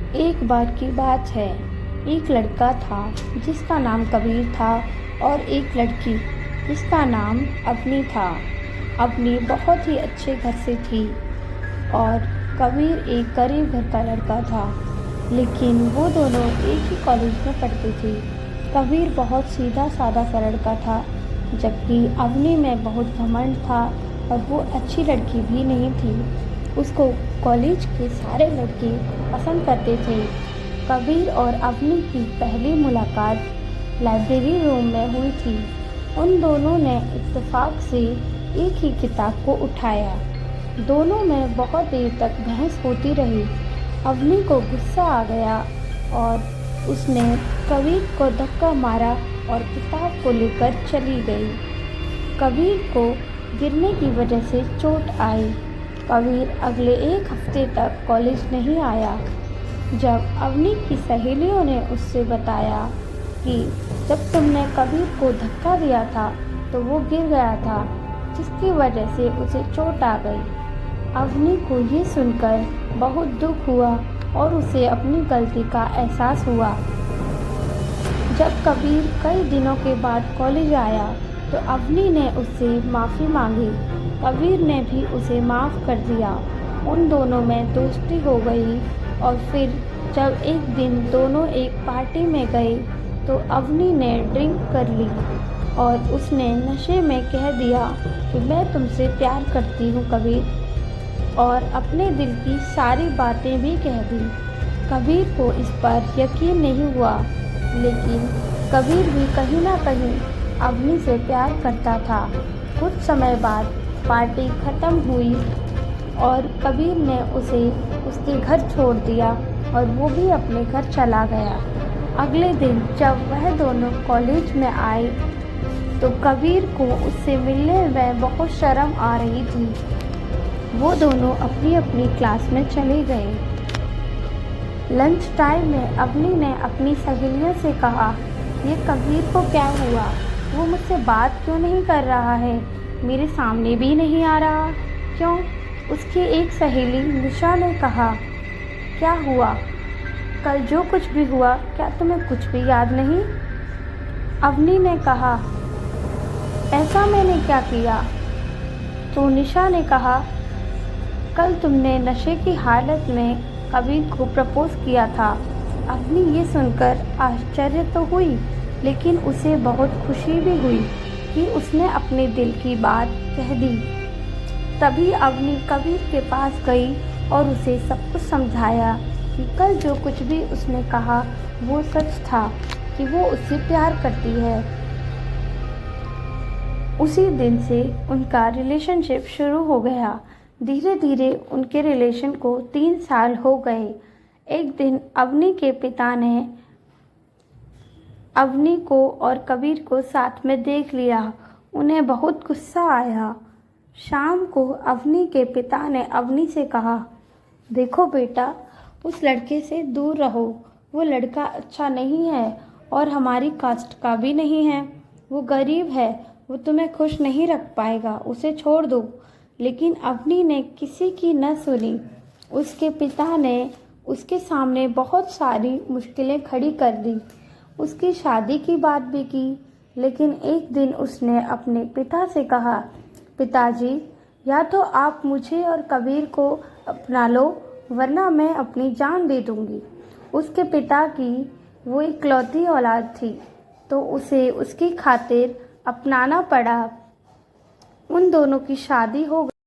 एक बार की बात है। एक लड़का था जिसका नाम कबीर था और एक लड़की जिसका नाम अवनी था। अवनी बहुत ही अच्छे घर से थी और कबीर एक गरीब घर का लड़का था, लेकिन वो दोनों एक ही कॉलेज में पढ़ते थे। कबीर बहुत सीधा साधा सा लड़का था, जबकि अवनी में बहुत घमंड था और वो अच्छी लड़की भी नहीं थी। उसको कॉलेज के सारे लड़के पसंद करते थे। कबीर और अवनी की पहली मुलाकात लाइब्रेरी रूम में हुई थी। उन दोनों ने इत्तेफाक से एक ही किताब को उठाया। दोनों में बहुत देर तक बहस होती रही। अवनी को गुस्सा आ गया और उसने कबीर को धक्का मारा और किताब को लेकर चली गई। कबीर को गिरने की वजह से चोट आई। कबीर अगले एक हफ्ते तक कॉलेज नहीं आया। जब अवनी की सहेलियों ने उससे बताया कि जब तुमने कबीर को धक्का दिया था तो वो गिर गया था, जिसकी वजह से उसे चोट आ गई। अवनी को ये सुनकर बहुत दुख हुआ और उसे अपनी गलती का एहसास हुआ। जब कबीर कई दिनों के बाद कॉलेज आया तो अवनी ने उससे माफ़ी मांगी। कबीर ने भी उसे माफ़ कर दिया। उन दोनों में दोस्ती हो गई और फिर जब एक दिन दोनों एक पार्टी में गए तो अवनी ने ड्रिंक कर ली और उसने नशे में कह दिया कि मैं तुमसे प्यार करती हूँ कबीर, और अपने दिल की सारी बातें भी कह दी। कबीर को इस पर यकीन नहीं हुआ, लेकिन कबीर भी कहीं ना कहीं अवनी से प्यार करता था। कुछ समय बाद पार्टी ख़त्म हुई और कबीर ने उसे उसके घर छोड़ दिया और वो भी अपने घर चला गया। अगले दिन जब वह दोनों कॉलेज में आए तो कबीर को उससे मिलने में बहुत शर्म आ रही थी। वो दोनों अपनी अपनी क्लास में चले गए। लंच टाइम में अवनी ने अपनी सहेलियों से कहा, ये कबीर को क्या हुआ? वो मुझसे बात क्यों नहीं कर रहा है? मेरे सामने भी नहीं आ रहा, क्यों? उसकी एक सहेली निशा ने कहा, क्या हुआ? कल जो कुछ भी हुआ क्या तुम्हें कुछ भी याद नहीं? अवनी ने कहा, ऐसा मैंने क्या किया? तो निशा ने कहा, कल तुमने नशे की हालत में कबीर को प्रपोज किया था। अवनी ये सुनकर आश्चर्य तो हुई, लेकिन उसे बहुत खुशी भी हुई कि उसने अपने दिल की बात कह दी। तभी अवनी कबीर के पास गई और उसे सब कुछ समझाया कि कल जो कुछ भी उसने कहा वो सच था, कि वो उससे प्यार करती है। उसी दिन से उनका रिलेशनशिप शुरू हो गया। धीरे धीरे उनके रिलेशन को 3 साल हो गए। एक दिन अवनी के पिता ने अवनी को और कबीर को साथ में देख लिया। उन्हें बहुत गुस्सा आया। शाम को अवनी के पिता ने अवनी से कहा, देखो बेटा, उस लड़के से दूर रहो। वो लड़का अच्छा नहीं है और हमारी कास्ट का भी नहीं है। वो गरीब है, वो तुम्हें खुश नहीं रख पाएगा, उसे छोड़ दो। लेकिन अवनी ने किसी की न सुनी। उसके पिता ने उसके सामने बहुत सारी मुश्किलें खड़ी कर दी। उसकी शादी की बात भी की, लेकिन एक दिन उसने अपने पिता से कहा, पिताजी, या तो आप मुझे और कबीर को अपना लो, वरना मैं अपनी जान दे दूंगी। उसके पिता की वो इकलौती औलाद थी, तो उसे उसकी खातिर अपनाना पड़ा। उन दोनों की शादी हो गई।